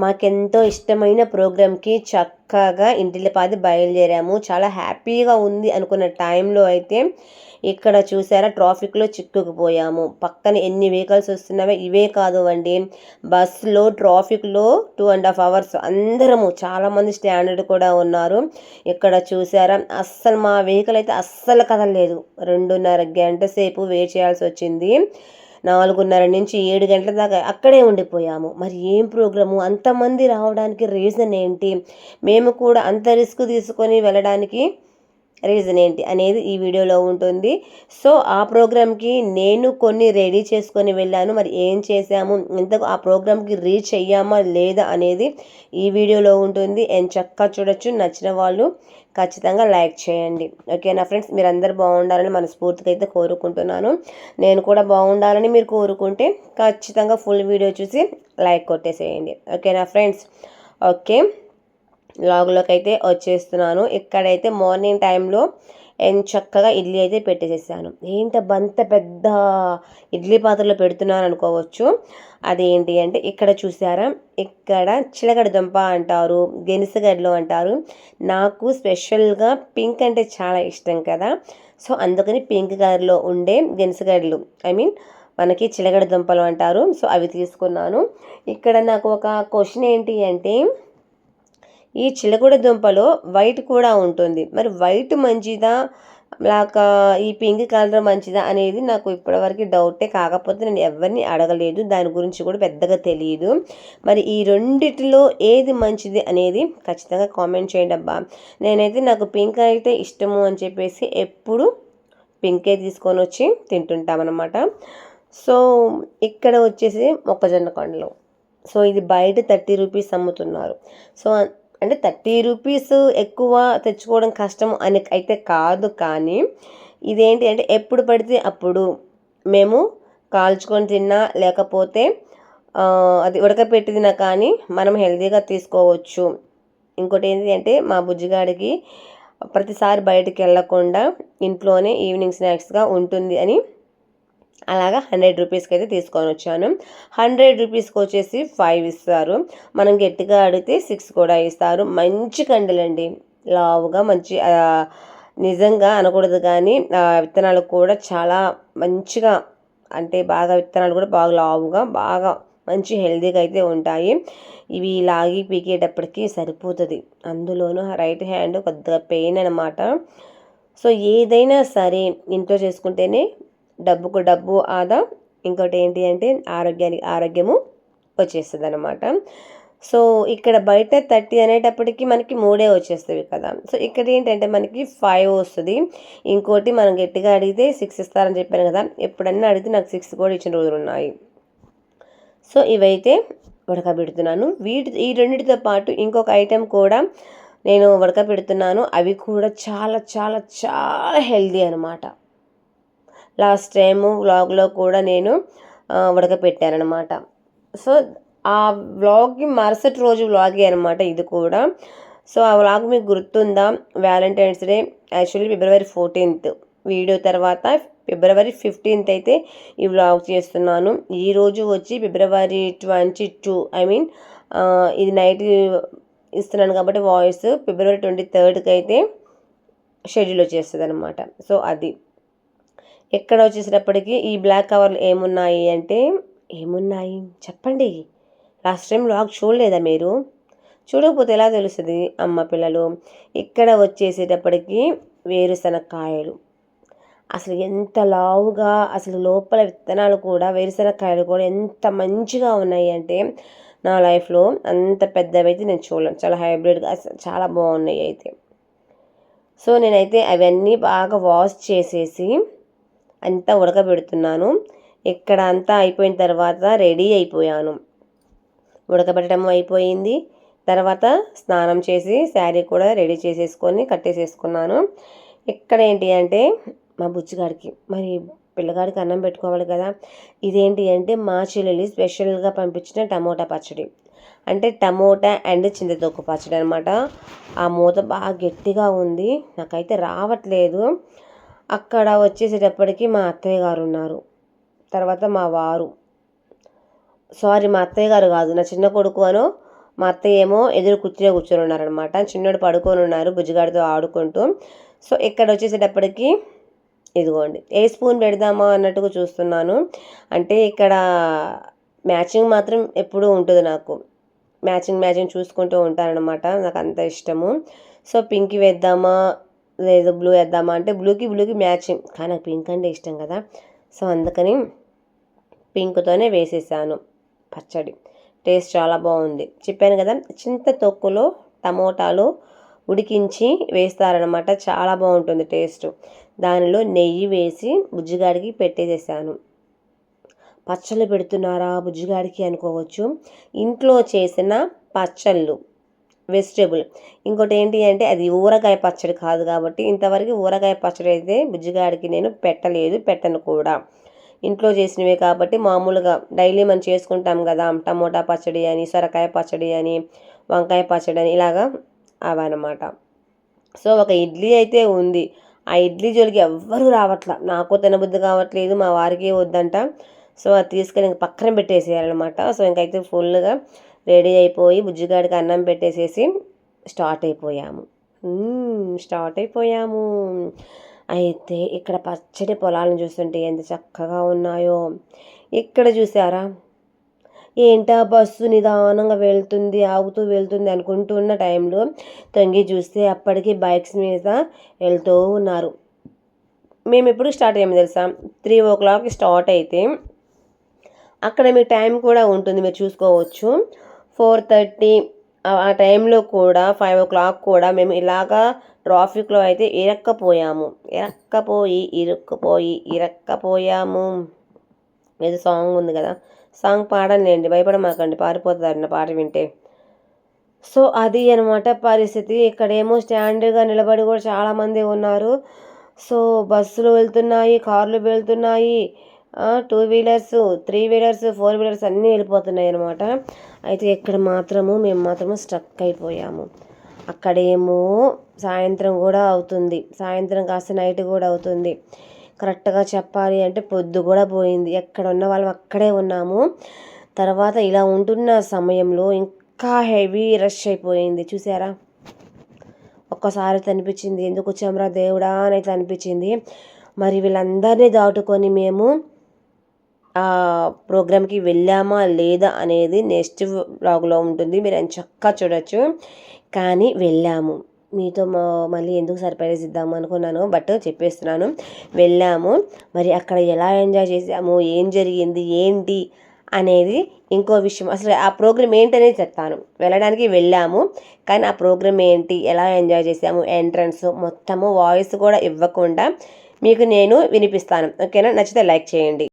మాకెంతో ఇష్టమైన ప్రోగ్రామ్కి చక్కగా ఇంటిల్లిపాది బయలుదేరాము. చాలా హ్యాపీగా ఉంది అనుకున్న టైంలో అయితే ఇక్కడ చూసారా ట్రాఫిక్లో చిక్కుకుపోయాము. పక్కన ఎన్ని వెహికల్స్ వస్తున్నావో ఇవే కాదు అండి, బస్సులో ట్రాఫిక్లో 2.5 hours అందరము చాలామంది స్టాండర్డ్ కూడా ఉన్నారు. ఇక్కడ చూసారా అస్సలు మా వెహికల్ అయితే అస్సలు కదలలేదు. 2.5 గంట సేపు వెయిట్ చేయాల్సి వచ్చింది. 4:30 నుంచి 7 గంటల దాకా అక్కడే ఉండిపోయాము. మరి ఏం ప్రోగ్రాము, అంతమంది రావడానికి రీజన్ ఏంటి, మేము కూడా అంత రిస్క్ తీసుకొని వెళ్ళడానికి రీజన్ ఏంటి అనేది ఈ వీడియోలో ఉంటుంది. సో ఆ ప్రోగ్రామ్కి నేను కొన్ని రెడీ చేసుకొని వెళ్ళాను. మరి ఏం చేసాము, ఇంతకు ఆ ప్రోగ్రామ్కి రీచ్ అయ్యామా లేదా అనేది ఈ వీడియోలో ఉంటుంది. చక్కగా చూడొచ్చు. నచ్చిన వాళ్ళు ఖచ్చితంగా లైక్ చేయండి. ఓకేనా ఫ్రెండ్స్, మీరు అందరు బాగుండాలని మనస్ఫూర్తిగా అయితే కోరుకుంటున్నాను. నేను కూడా బాగుండాలని మీరు కోరుకుంటే ఖచ్చితంగా ఫుల్ వీడియో చూసి లైక్ కొట్టేసేయండి. ఓకేనా ఫ్రెండ్స్. ఓకే, లాగ్లోకి అయితే వచ్చేస్తున్నాను. ఇక్కడైతే మార్నింగ్ టైంలో చక్కగా ఇడ్లీ అయితే పెట్టేసేసాను. బంత పెద్ద ఇడ్లీ పాత్రలో పెడుతున్నాను అనుకోవచ్చు. అదేంటి అంటే ఇక్కడ చూసారా, ఇక్కడ చిలకడ దుంప అంటారు, గెనిసగడ్డలు అంటారు. నాకు స్పెషల్గా పింక్ అంటే చాలా ఇష్టం కదా, సో అందుకని పింక్ కలర్లో ఉండే గెనిసగడ్డలు, మనకి చిలకడ దుంపలు అంటారు. సో అవి తీసుకున్నాను. ఇక్కడ నాకు ఒక క్వశ్చన్ ఏంటి అంటే, ఈ చిలకడ దుంపలో వైట్ కూడా ఉంటుంది. మరి వైట్ మంచిదా లేక ఈ పింక్ కలర్ మంచిదా అనేది నాకు ఇప్పటివరకు డౌటే. కాకపోతే నేను ఎవరిని అడగలేదు, దాని గురించి కూడా పెద్దగా తెలియదు. మరి ఈ రెండిటిలో ఏది మంచిది అనేది ఖచ్చితంగా కామెంట్ చేయండి అబ్బా. నేనైతే నాకు పింక్ అయితే ఇష్టము అని చెప్పేసి ఎప్పుడు పింకే తీసుకొని వచ్చి తింటుంటామన్నమాట. సో ఇక్కడ వచ్చేసి మొక్కజొన్న కొండలు. సో ఇది బయట 30 రూపీస్ అమ్ముతున్నారు. సో అంటే 30 రూపీస్ ఎక్కువ తెచ్చుకోవడం కష్టం అని అయితే కాదు, కానీ ఇదేంటి అంటే ఎప్పుడు పడితే అప్పుడు మేము కాల్చుకొని తిన్నా లేకపోతే అది ఉడకపెట్టి తిన్నా కానీ మనం హెల్తీగా తీసుకోవచ్చు. ఇంకోటి ఏంటి అంటే మా బుజ్జిగాడికి ప్రతిసారి బయటికి వెళ్ళకుండా ఇంట్లోనే ఈవినింగ్ స్నాక్స్గా ఉంటుంది అని అలాగా 100 రూపీస్కి అయితే తీసుకొని వచ్చాను. 100 రూపీస్కి వచ్చేసి 5 ఇస్తారు. మనం గట్టిగా అడిగితే 6 కూడా ఇస్తారు. మంచి కండలండి, లావుగా మంచి నిజంగా అనకూడదు కానీ విత్తనాలు కూడా చాలా మంచిగా, అంటే బాగా విత్తనాలు కూడా బాగా లావుగా బాగా మంచి హెల్తీగా అయితే ఉంటాయి. ఇవి లాగి పీకేటప్పటికి సరిపోతుంది. అందులోనూ రైట్ హ్యాండ్ కొద్దిగా పెయిన్ అనమాట. సో ఏదైనా సరే ఇంట్లో చేసుకుంటేనే డబ్బుకు డబ్బు ఆదా, ఇంకోటి ఏంటి అంటే ఆరోగ్యానికి ఆరోగ్యము వచ్చేస్తుంది అనమాట. సో ఇక్కడ బయట 30 అనేటప్పటికి మనకి 3 వచ్చేస్తుంది కదా. సో ఇక్కడ ఏంటంటే మనకి 5 వస్తుంది. ఇంకోటి మనం గట్టిగా అడిగితే 6 ఇస్తారని చెప్పాను కదా, ఎప్పుడన్నా అడిగితే నాకు 6 కూడా ఇచ్చిన రోజులు ఉన్నాయి. సో ఇవైతే ఉడకబెడుతున్నాను. ఈ రెండింటితో పాటు ఇంకొక ఐటెం కూడా నేను ఉడకబెడుతున్నాను. అవి కూడా చాలా చాలా చాలా హెల్దీ అనమాట. లాస్ట్ టైము వ్లాగ్లో కూడా నేను ఉడకపెట్టానమాట. సో ఆ వ్లాగ్కి మరుసటి రోజు వ్లాగే అనమాట ఇది కూడా. సో ఆ వ్లాగ్ మీకు గుర్తుందా, Valentine's day actually February 14th video తర్వాత February 15th అయితే ఈ వ్లాగ్ చేస్తున్నాను. ఈరోజు వచ్చి February 22, ఇది నైట్ ఇస్తున్నాను కాబట్టి వాయిస్ February 23కి అయితే షెడ్యూల్ వచ్చేస్తుంది అనమాట. సో అది ఎక్కడ వచ్చేసేటప్పటికి ఈ బ్లాక్ కవర్లు ఏమున్నాయి అంటే, ఏమున్నాయి చెప్పండి, లాస్ట్ టైం వ్లాగ్ చూడలేదా మీరు? చూడకపోతే ఎలా తెలుస్తుంది అమ్మ పిల్లలు. ఇక్కడ వచ్చేసేటప్పటికి వేరుశనక్కాయలు, అసలు ఎంత లావుగా, అసలు లోపల విత్తనాలు కూడా వేరుశనక్కాయలు కూడా ఎంత మంచిగా ఉన్నాయి అంటే నా లైఫ్లో అంత పెద్దవైతే నేను చూడలేను. చాలా హైబ్రిడ్గా చాలా బాగున్నాయి అయితే. సో నేనైతే అవన్నీ బాగా వాష్ చేసేసి అంతా ఉడకబెడుతున్నాను. ఇక్కడ అంతా అయిపోయిన తర్వాత రెడీ అయిపోయాను. ఉడకబెట్టడం అయిపోయింది. తర్వాత స్నానం చేసి శారీ కూడా రెడీ చేసేసుకొని కట్టేసేసుకున్నాను. ఇక్కడ ఏంటి అంటే మా బుజ్జిగాడికి మరి పిల్లగాడికి అన్నం పెట్టుకోవాలి కదా. ఇదేంటి అంటే మా చెల్లెలి స్పెషల్గా పంపించిన టమోటా పచ్చడి, అంటే టమోటా అండ్ చింతతొక్కు పచ్చడి అనమాట. ఆ మూత బాగా గట్టిగా ఉంది, నాకైతే రావట్లేదు. అక్కడ వచ్చేసేటప్పటికి మా అత్తయ్య గారు ఉన్నారు, తర్వాత మా వారు, సారీ మా అత్తయ్య గారు కాదు, నా చిన్న కొడుకు అనో మా అత్తయ్య ఏమో ఎదురు కూర్చొని ఉన్నారనమాట. చిన్నోడు పడుకొని ఉన్నారు బుజ్జిగాడితో ఆడుకుంటూ. సో ఇక్కడ వచ్చేసేటప్పటికి ఇదిగోండి ఏ స్పూన్ పెడదామా అన్నట్టుగా చూస్తున్నాను. అంటే ఇక్కడ మ్యాచింగ్ మాత్రం ఎప్పుడూ ఉంటుంది నాకు. మ్యాచింగ్ చూసుకుంటూ ఉంటానన్నమాట. నాకు అంత ఇష్టము. సో పింక్ వేద్దామా లేదు బ్లూ వేద్దామా అంటే బ్లూకి మ్యాచింగ్, కానీ నాకు పింక్ అంటే ఇష్టం కదా. సో అందుకని పింక్తోనే వేసేసాను పచ్చడి. టేస్ట్ చాలా బాగుంది. చెప్పాను కదా, చింత తొక్కులో టమోటాలు ఉడికించి వేస్తారనమాట. చాలా బాగుంటుంది టేస్ట్. దానిలో నెయ్యి వేసి బుజ్జిగాడికి పెట్టేసేసాను. పచ్చళ్ళు పెడుతున్నారా బుజ్జిగాడికి అనుకోవచ్చు. ఇంట్లో చేసిన పచ్చళ్ళు, వెజిటేబుల్. ఇంకోటి ఏంటి అంటే అది ఊరగాయ పచ్చడి కాదు కాబట్టి ఇంతవరకు ఊరగాయ పచ్చడి అయితే బుజ్జిగాడికి నేను పెట్టను కూడా. ఇంట్లో చేసినవే కాబట్టి మామూలుగా డైలీ మనం చేసుకుంటాం కదా, టమోటా పచ్చడి అని, సొరకాయ పచ్చడి అని, వంకాయ పచ్చడి అని, ఇలాగా అవన్నమాట. సో ఒక ఇడ్లీ అయితే ఉంది. ఆ ఇడ్లీ జోలికి ఎవ్వరూ రావట్లా. నాకు తినబుద్ధి కావట్లేదు, మా వారికి వద్దంట. సో అది తీసుకొని ఇంక పక్కన పెట్టేసేయాలన్నమాట. సో ఇంకైతే ఫుల్గా రెడీ అయిపోయి బుజ్జిగాడికి అన్నం పెట్టేసేసి స్టార్ట్ అయిపోయాము. అయితే ఇక్కడ పచ్చడి పొలాలను చూస్తుంటే ఎంత చక్కగా ఉన్నాయో. ఇక్కడ చూసారా, ఏంటా బస్సు నిదానంగా వెళ్తుంది, ఆగుతూ వెళ్తుంది అనుకుంటున్న టైంలో తొంగి చూస్తే అప్పటికి బైక్స్ మీద వెళ్తూ ఉన్నారు. మేము ఎప్పుడు స్టార్ట్ అయ్యాము తెలుసా, 3 o'clock స్టార్ట్ అయితే అక్కడ మీ టైం కూడా ఉంటుంది, మీరు చూసుకోవచ్చు. 4:30 ఆ టైంలో కూడా 5 o'clock కూడా మేము ఇలాగా ట్రాఫిక్లో అయితే ఇరక్కపోయాము. ఏదో సాంగ్ ఉంది కదా, సాంగ్ పాడనులేండి, భయపడమాకండి, పారిపోతారు నా పాట వింటే. సో అది అనమాట పరిస్థితి. ఇక్కడేమో స్టాండ్గా నిలబడి కూడా చాలామంది ఉన్నారు. సో బస్సులు వెళ్తున్నాయి, కార్లు వెళ్తున్నాయి, 2 వీలర్స్, 3 వీలర్స్, 4 వీలర్స్ అన్నీ వెళ్ళిపోతున్నాయి అనమాట. అయితే ఇక్కడ మేము మాత్రము స్టక్ అయిపోయాము. అక్కడేమో సాయంత్రం కూడా అవుతుంది, సాయంత్రం కాస్త నైట్ కూడా అవుతుంది. కరెక్ట్గా చెప్పాలి అంటే పొద్దు కూడా పోయింది. ఎక్కడ ఉన్న వాళ్ళం అక్కడే ఉన్నాము. తర్వాత ఇలా ఉంటున్న సమయంలో ఇంకా హెవీ రష్ అయిపోయింది. చూసారా, ఒక్కసారి అనిపించింది ఎందుకు వచ్చామరా దేవుడా అని అయితే అనిపించింది. మరి వీళ్ళందరినీ దాటుకొని మేము ఆ ప్రోగ్రామ్కి వెళ్ళామా లేదా అనేది నెక్స్ట్ వ్లాగ్లో ఉంటుంది, మీరు చక్కగా చూడొచ్చు. కానీ వెళ్ళాము. మీతో మళ్ళీ ఎందుకు సర్ప్రైజ్ ఇద్దాము అనుకున్నాను, బట్ చెప్పేస్తున్నాను. వెళ్ళాము. మరి అక్కడ ఎలా ఎంజాయ్ చేసాము, ఏం జరిగింది ఏంటి అనేది ఇంకో విషయం. అసలు ఆ ప్రోగ్రామ్ ఏంటనేది చెప్తాను. వెళ్ళడానికి వెళ్ళాము, కానీ ఆ ప్రోగ్రామ్ ఏంటి, ఎలా ఎంజాయ్ చేసాము, ఎంట్రన్స్ మొత్తము వాయిస్ కూడా ఇవ్వకుండా మీకు నేను వినిపిస్తాను. ఓకేనా, నచ్చితే లైక్ చేయండి.